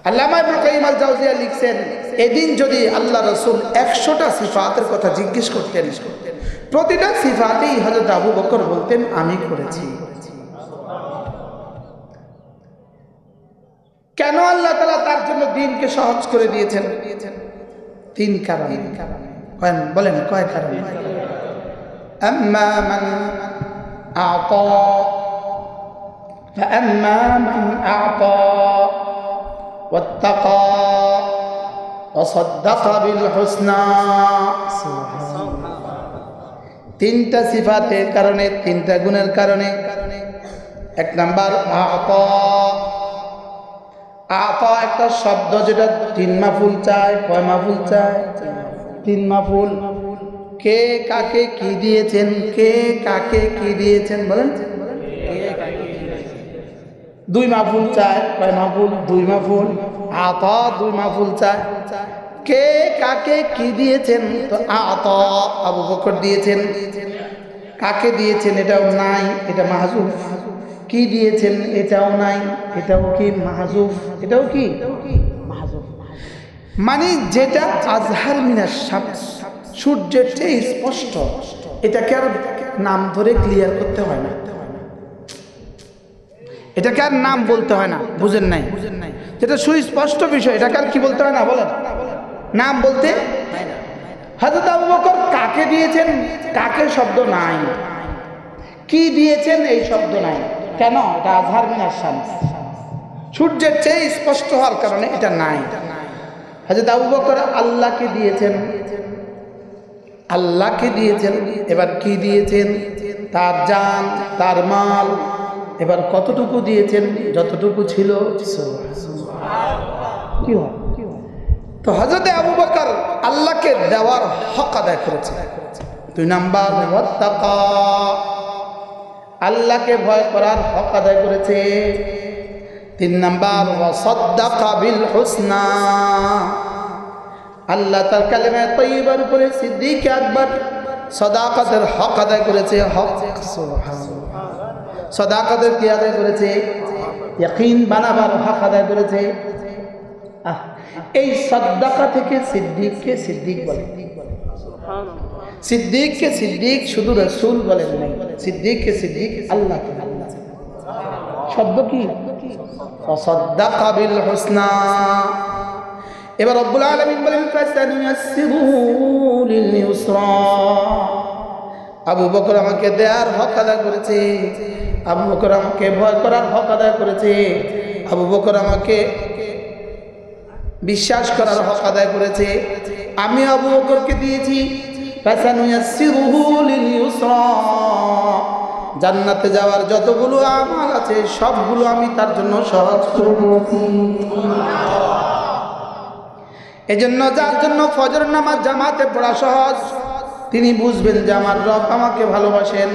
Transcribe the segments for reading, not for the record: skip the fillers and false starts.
আল্লামা ইবনে কাইয়িম আল জাওজিয়া লিখছেন, এদিন যদি আল্লাহ রাসূল 100টা সিফাতের কথা জিজ্ঞেস করতেন, প্রতিটা সিফাতেই হযরত আবু বকর বলতেন আমি করেছি। কেন আল্লাহ তাআলা তার জন্য দ্বীনকে সহজ করে দিয়েছেন? 3 কারণে। বলেন কয় কারণে? আম্মা মান আ'তা فأما من أعطى واتقى وصدق بالحسنى। 3টা সিফাতের কারণে, 3টা গুণের কারণে। 1 নাম্বার আ'তা। আ'তা একটা শব্দ যেটা 3 মাফুল চায়। কয় মাফুল চায়? 3 মাফুল। কে কাকে কি দিয়েছেন? কে কাকে কি দিয়েছেন? বলেন। 2 মাফুল চায়। কয় মাফুল? 2 মাফুল। আ'তা 2 মাফুল চায়। কে কাকে কি দিয়েছেন? তো আ'তা আবু বকর দিয়েছেন। কাকে দিয়েছেন এটাও নাই, এটা মাহজুফ। কি দিয়েছেন এটাও নাই, এটাও কি মাহজুফ। এটাও কি মাহজুফ। মানে যেটা আজহার মিনাশ শামস, সূর্যের চেয়ে স্পষ্ট, এটাকে আর নাম ধরে ক্লিয়ার করতে হয় না, এটাকে আর নাম বলতে হয় না। বুঝেন নাই? যেটা সুস্পষ্ট বিষয়, এটাকে আর কি বলতে হয় না? বলেন। নাম বলতে হযরত আবু বকর কাকে দিয়েছেন, কাকে শব্দ নাই, কি দিয়েছেন এই শব্দ নাই। কেন? এটা আজহার মিনাশ শামস, সূর্যের চেয়ে স্পষ্ট হওয়ার কারণে এটা নাই। হযরত আবু বকর আল্লাহকে দিয়েছেন, আল্লাহকে দিয়েছেন। এবার কি দিয়েছেন? তার জান, তার মাল। এবার কতটুকু দিয়েছেন? যতটুকু ছিল। কি হয়? তো হযরত আবু বকর আল্লাহকে দেওয়ার হক আদায় করেছে। 2 নাম্বার ওয়াত্তাকা, আল্লাহকে ভয় করার হক আদায় করেছে। 3 নাম্বার ওয়াসাদ্দাকা বিল হুসনা, আল্লাহ তার কালেমা তাইয়্যিবার উপরে সিদ্দিক আকবর সাদাকাতের হক আদায় করেছে। হক, সুবহানাল্লাহ। সাদাকাতের কি আদায় করেছে? ইয়াকিন বানাবার হক আদায় করেছে। এই সাদাকা থেকে সিদ্দিককে সিদ্দিক বলে। সিদ্দিককে সিদ্দিক শুধু রাসূল বলেন নাই, সিদ্দিককে সিদ্দিক আল্লাহ শব্দ কি? সাদাকা বিল হুসনা। এবার রব্বুল আলামিন বলেন ফাসানুয়াসসিরুহু লিল ইউসরা, আবু বকর আমাকে দেয়ার হক আদায় করেছে, আবু বকর আমাকে ভয় করার হক আদায় করেছে, আবু বকর আমাকে বিশ্বাস করার হক আদায় করেছে। আমি আবু বকরকে দিয়েছি ফাসানুয়াসসিরুহু লিল ইউসরা, জান্নাতে যাওয়ার যতগুলো আমল আছে সবগুলো আমি তার জন্য সহজ করে দিয়েছি। এজন্য যার জন্য ফজর নামাজ জামাতে পড়া সহজ, তিনি বুঝবেন যে আমার রব আমাকে ভালোবাসেন।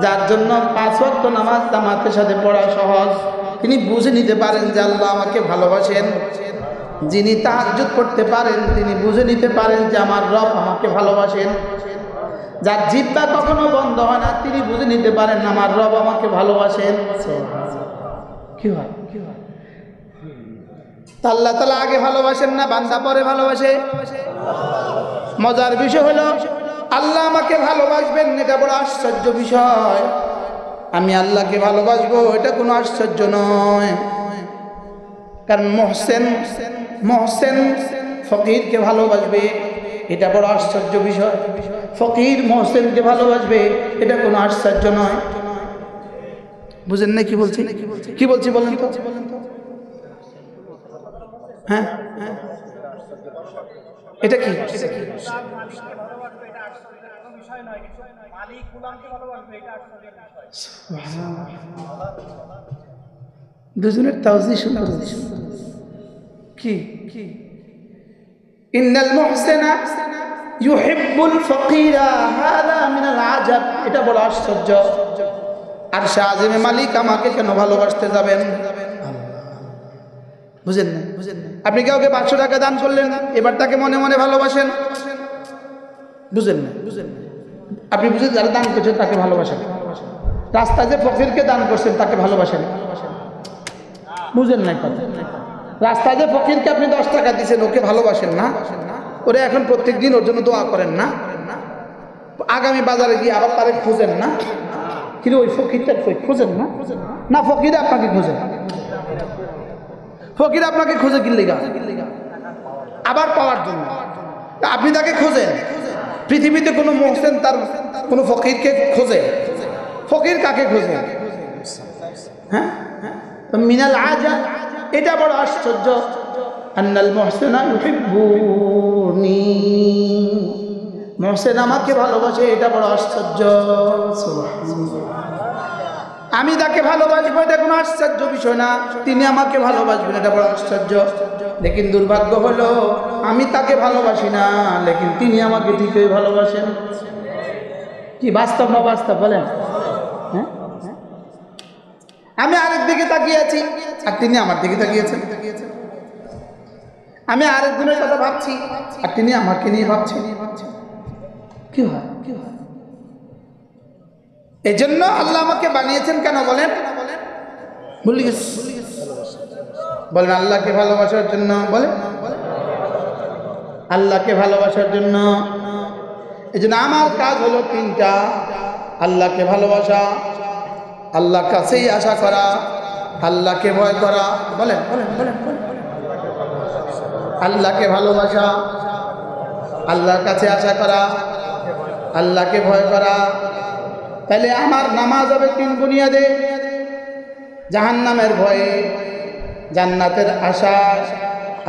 যার জন্য 5 ওয়াক্ত নামাজ জামাতের সাথে পড়া সহজ, তিনি বুঝে নিতে পারেন যে আল্লাহ আমাকে ভালোবাসেন। যিনি তাহাজ্জুদ করতে পারেন, তিনি বুঝে নিতে পারেন যে আমার রব আমাকে ভালোবাসেন। যার জিহ্বা কখনো বন্ধ হয় না, তিনি বুঝে নিতে পারেন আমার রব আমাকে ভালোবাসেন। কি হয়? আল্লাহ তাআলা আগে ভালোবাসেন না বান্দা পরে ভালোবাসে? মজার বিষয় হলো আল্লাহ আমাকে ভালোবাসবেন, এটা বড় আশ্চর্য বিষয়। আমি আল্লাহকে ভালোবাসবো, এটা কোনো আশ্চর্য নয়। কারণ মহসেন ফকিরকে ভালোবাসবে, এটা বড় আশ্চর্য বিষয়। ফকির মহসেনকে ভালোবাসবে, এটা কোনো আশ্চর্য নয়। বুঝেন না কি বলছি? কি বলছি বলেন তো? হ্যাঁ, এটা কি? দুজনের তাওজি সুন্দর। কি? ইন্নাল মুহসিনা ইউহিব্বুল ফাকিরা হাযা মিনাল আজাব, এটা বড় আশ্চর্য। আরশে আজিমে মালিক আমাকে কেন ভালোবাসতে যাবেন? বুঝেন না? আপনি কাউকে 500 টাকা দান করলেন, এবার তাকে মনে মনে ভালোবাসেন। বুঝেন না? আপনি বুঝেন যারা দান করছেন তাকে ভালোবাসেন। রাস্তায় যে ফকিরকে দান করছেন তাকে ভালোবাসেন। বুঝেন না কথা? রাস্তায় যে ফকিরকে আপনি 10 টাকা দিচ্ছেন, ওকে ভালোবাসেন না? ওরে এখন প্রত্যেক দিন ওর জন্য দোয়া করেন না? আগামী বাজারে গিয়ে আবার তারে খুঁজেন না? কিন্তু ওই ফকিরটা খুঁজেন না? না, ফকির আপনাকে খুঁজে। ফকির আপনাকে খুঁজে কি লেগা? আবার পাওয়ার জন্য। আপনি তাকে খোঁজেন। পৃথিবীতে কোনো মুহসিন তার কোনো ফকিরকে খোঁজে? ফকির কাকে খোঁজে? হ্যাঁ, মিনাল আজা, এটা বড় আশ্চর্য। আন্নাল মুহসিনা ইউহিব্বুনি, মুহসিন আমাকে ভালোবাসে, এটা বড় আশ্চর্য। আমি তাকে ভালোবাসবো, এটা কোনো আশ্চর্য বিষয় না। তিনি আমাকে ভালোবাসবেন, এটা বড় আশ্চর্য। লেকিন দুর্ভাগ্য হলো আমি তাকে ভালোবাসি না, লেকিন তিনি আমাকে ঠিকই ভালোবাসেন। কি বাস্তব না বাস্তব বলেন? হ্যাঁ, আমি আরেক দিকে তাকিয়ে আছি আর তিনি আমার দিকে তাকিয়েছেন। আমি আরেকজনের কথা ভাবছি আর তিনি আমাকে নিয়ে ভাবছেন। কি হয়? এই জন্য আল্লাহ আমাকে বানিয়েছেন কেন বলেন? ভুলে গেছি। বলেন আল্লাহকে ভালোবাসার জন্য। বলেন আল্লাহকে ভালোবাসার জন্য। এই জন্য আমার কাজ হলো 3টা: আল্লাহকে ভালোবাসা, আল্লাহর কাছেই আশা করা, আল্লাহকে ভয় করা। বলেন বলেন বলেন বলেন। আল্লাহকে ভালোবাসা, আল্লাহর কাছে আশা করা, আল্লাহকে ভয় করা। তাহলে আমার নামাজ হবে 3 বুনিয়াদে: জাহান্নামের ভয়ে, জান্নাতের আশা,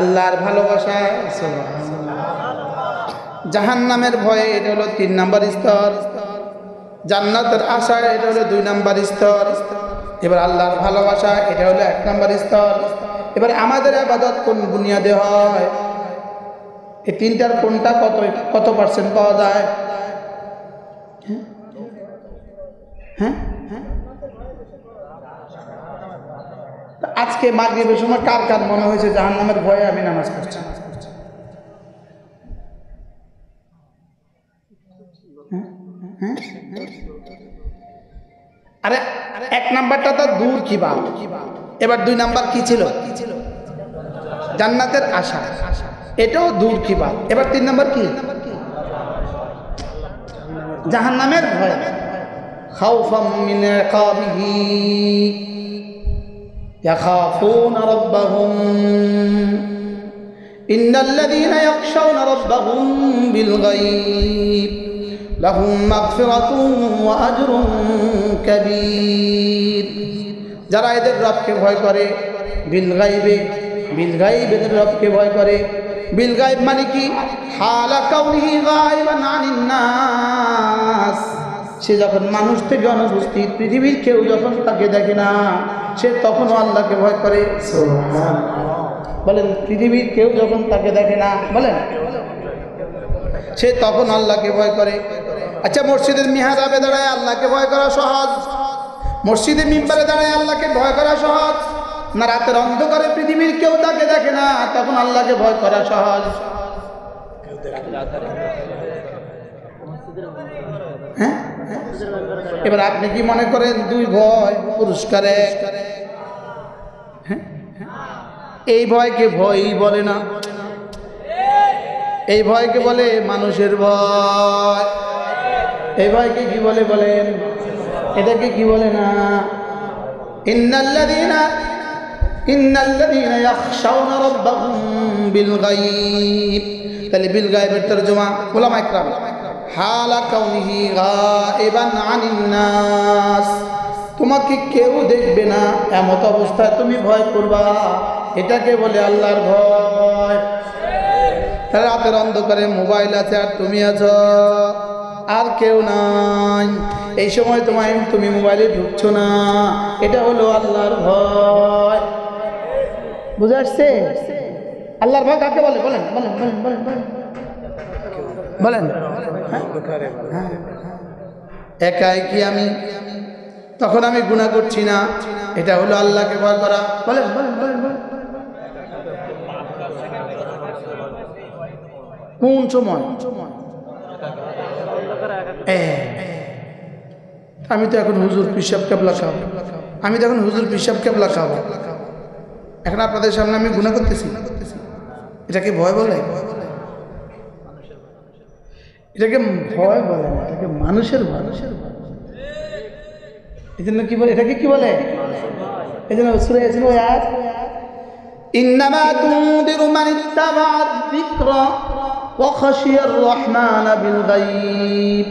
আল্লাহর ভালোবাসা। জাহান্নামের ভয়ে, এটা হলো 3 নাম্বার স্তর। জান্নাতের আশা, এটা হলো 2 নাম্বার স্তর। এবার আল্লাহর ভালোবাসা, এটা হলো 1 নাম্বার স্তর। এবার আমাদের ইবাদত কোন বুনিয়াদে হয়? এই 3টার কোনটা কত পার্সেন্ট পাওয়া যায়? হ্যাঁ, আজকে মাগরিবের সময় কার কার মনে হয়েছে জাহান্নামের ভয়ে আমি নামাজ পড়ছি? আরে 1 নাম্বারটা তো দূর কি বাপ। এবার 2 নাম্বার কি ছিল? জান্নাতের আশা, এটাও দূর কি বাপ। এবার 3 নাম্বার কি? জাহান্নামের ভয়। খাউফাম মিন ইকাবিহি ইয়াখাফুনা রাব্বাহুম ইন্নাল্লাযীনা ইয়াখশাওনা রাব্বাহুম বিল গায়ব লাহুম মাগফিরাতুন ওয়া আজরুন কাবীর। যারা এদের রবকে ভয় করে, বিল গায়বে, বিল গায়ব এদের রবকে ভয় করে। বিল গায়ব মানে কি? হালা কাউনিহি গায়বান আনিন নাস, সে যখন মানুষ থেকে অনুপস্থিত, পৃথিবীর কেউ যখন তাকে দেখে না, সে তখনও আল্লাহকে ভয় করে। বলেন পৃথিবীর কেউ যখন তাকে দেখে না, বলেন সে তখন আল্লাহকে ভয় করে। আচ্ছা, মসজিদের মিহরাবে দাঁড়ায় আল্লাহকে ভয় করা সহজ? মসজিদের মিম্বারে দাঁড়ায় আল্লাহকে ভয় করা সহজ না রাতের অন্ধকারে পৃথিবীর কেউ তাকে দেখে না তখন আল্লাহকে ভয় করা সহজ? হ্যাঁ, এবার আপনি কি মনে করেন 2 ভয় পুরস্কার 1? হ্যাঁ, এই ভয়কে ভয়ই বলে না, এই ভয়কে বলে মানুষের ভয়। এই ভয়কে কি বলে বলেন? এটাকে কি বলে না? ইন্নাল্লাযীনা ইয়াখশাওনা রাব্বাহুম বিল গায়ব। তাহলে বিল গায়বের তরজমা উলামা ইকরাম হালা কাউনিহি গায়বান আনিন নাস, তোমাকে কেউ দেখবে না এমত অবস্থায় তুমি ভয় করবা, এটাকে বলে আল্লাহর ভয়। রাতের অন্ধকারে মোবাইল আছে আর তুমি আছো, আর কেউ নাই, এই সময় তুমি মোবাইলে ঢুকছো না, এটা হলো আল্লাহর ভয়। বুঝে আসছে? আল্লাহর ভয় কাকে বলে? বলেন বলেন বলেন বলেন বলেন বলেন। একাই কি আমি? তখন আমি গুনাহ করছি না, এটা হলো আল্লাহকে ভয় করা। বলেন বলেন বলেন বলেন। কোন সময়? আমি তো এখন হুজুর পিসাব কেবলা খাবো, আমি তো এখন হুজুর পিসাব কেবলা খাবো। এখন আপনাদের সামনে আমি গুনাহ করতেছি, এটাকে ভয় বলে? এটাকে ভয় বলে না, এটাকে মানুষের ভয়। এই জন্য কি বলে, এটাকে কি বলে? এই জন্য সূরা ইয়াসিন আয়াত ইন্নামা তুনদিরু মান ইত্তাবা যিকরা ওয়া খাশিয়ার রহমান বিল গায়ব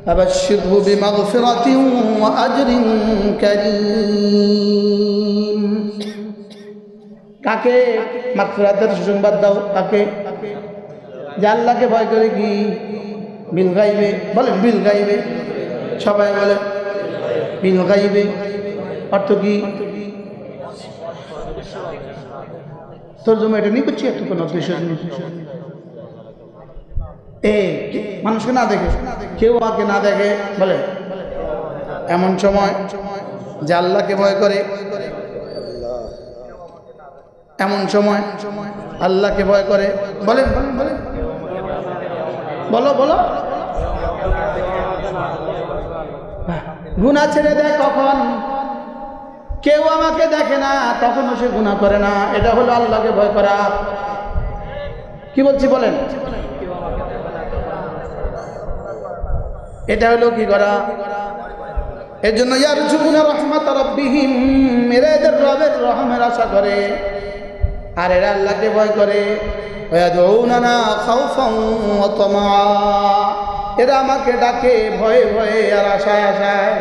ফাবাশশিরহু বিমাগফিরাতিন ওয়া আজরিন কারীম। কাকে মাগফিরাতের সুসংবাদ দাও? কাকে? যে আল্লাহকে ভয় করে। কি বিল গায়বে? বলেন বিল গায়বে, সবাই বলে বিল গায়বে অর্থ কি? তরজমা এটা নিয়ে করছি একটু, কোনো উদ্দেশ্য মানুষকে না দেখে, কেউ আমাকে না দেখে, বলে এমন সময় যে আল্লাহকে ভয় করে, এমন সময় আল্লাহকে ভয় করে। বলেন বলেন বলেন, বলো বলো। গুনাহ ছেড়ে দেয় কখন? কেউ আমাকে দেখে না তখনও সে গুনাহ করে না। এটা হলো আল্লাহকে ভয় করা। কি বলছি বলেন? এটা হলো কি করা? এর জন্য ইয়ারজুনা রাহমাত রাব্বিহিম, এদের রবের রহমের আশা করে, আর এরা আল্লাহকে ভয় করে। ওয়ায়াদউনা খাউফান ওয়া তামআ, এরা আমাকে ডাকে ভয়ে ভয়ে আর আশায় আশায়।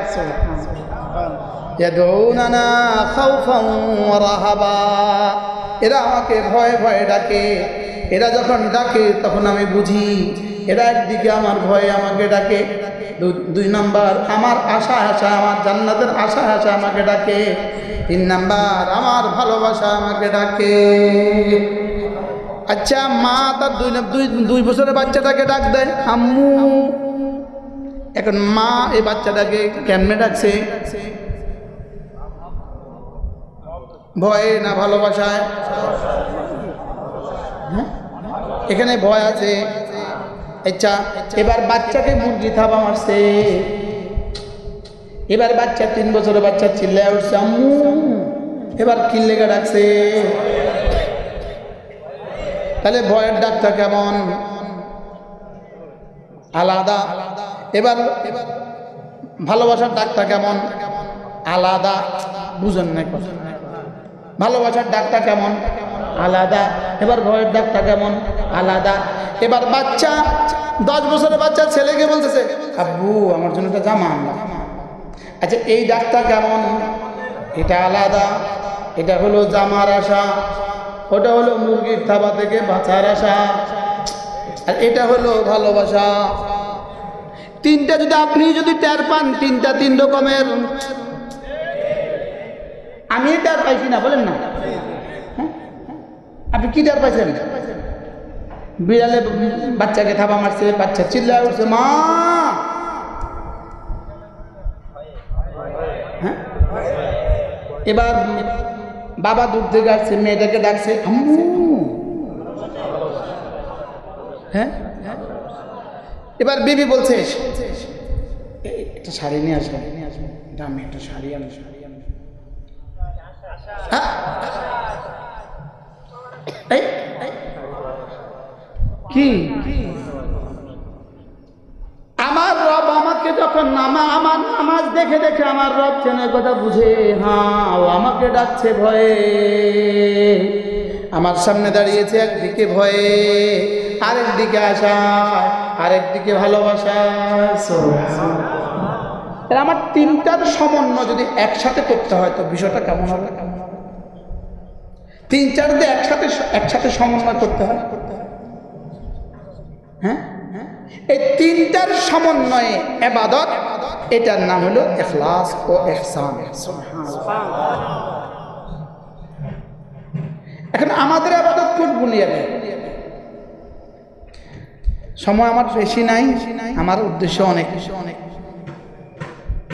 ইয়াদউনা খাউফান ওয়া রাহাবা, এরা আমাকে ভয়ে ভয়ে ডাকে। এরা যখন ডাকে তখন আমি বুঝি এরা একদিকে আমার ভয়ে আমাকে ডাকে, দুই নাম্বার আমার আশা আশা, আমার জান্নাতের আশা আশা আমাকে ডাকে, তিন নাম্বার আমার ভালোবাসা আমাকে ডাকে। আচ্ছা, মা তার দুই বছরের বাচ্চাটাকে ডাক দেয় আম্মু। এখন মা এই বাচ্চাটাকে কেমনে ডাকছে? ভয়ে না ভালোবাসায়? এখানে ভয় আছে। আচ্ছা, এবার বাচ্চাকে মুরগি থাবা মারছে। এবার বাচ্চা 3 বছরের বাচ্চা চিল্লায় উঠছে আম্মু। এবার কি লেগে ডাকছে? তাহলে ভয়ের ডাকটা কেমন? আলাদা। এবার ভালোবাসার ডাকটা কেমন? আলাদা। বুঝেন না? ভালোবাসার ডাকটা কেমন? আলাদা। এবার ভয়ের ডাকটা কেমন? আলাদা। এবার বাচ্চা 10 বছরের বাচ্চা ছেলেকে বলতেছে আব্বু আমার জন্য একটা জামা আনবা। আচ্ছা, এই ডাকটা কেমন? এটা আলাদা। এটা হলো জামার আশা, ওটা হলো মুরগির থাবা থেকে বাঁচার আশা, আর এটা হলো ভালোবাসা। তিনটা যদি আপনি যদি টের পান, তিনটা 3 রকমের। আমি টের পাইছি না, বলেন না? আপনি কি টের পাইছেন? বিড়ালে বাচ্চাকে থাবা মারছে, বাচ্চা চিল্লায় উঠছে মা। হ্যাঁ, এবার বাবা দূর থেকে আসছে, মেয়েটাকে ডাকছে আম্মু। হ্যাঁ, এবার বিবি বলছে একটা শাড়ি নিয়ে আসবে, দামি একটা শাড়ি আনো। কি আমার রব আমাকে যখন আমার নামাজ দেখে দেখে আমার রব চেনে কথা বুঝে। হ্যাঁ, ও আমাকে ডাকছে ভয়ে, আমার সামনে দাঁড়িয়েছে একদিকে ভয়ে, আরেকদিকে আশা, আরেকদিকে ভালোবাসা। আমার তিনটার সমন্বয় যদি একসাথে করতে হয় তো বিষয়টা কেমন হবে? 3-4 যদি একসাথে সমন্বয় করতে হয়। হ্যাঁ, এই তিনটার সমন্বয়ে ইবাদত, এটার নাম হলো ইখলাস ও ইহসান। এখন আমাদের ইবাদত খুব বুনিয়াদি। সময় আমার বেশি নাই, আমার উদ্দেশ্য অনেক।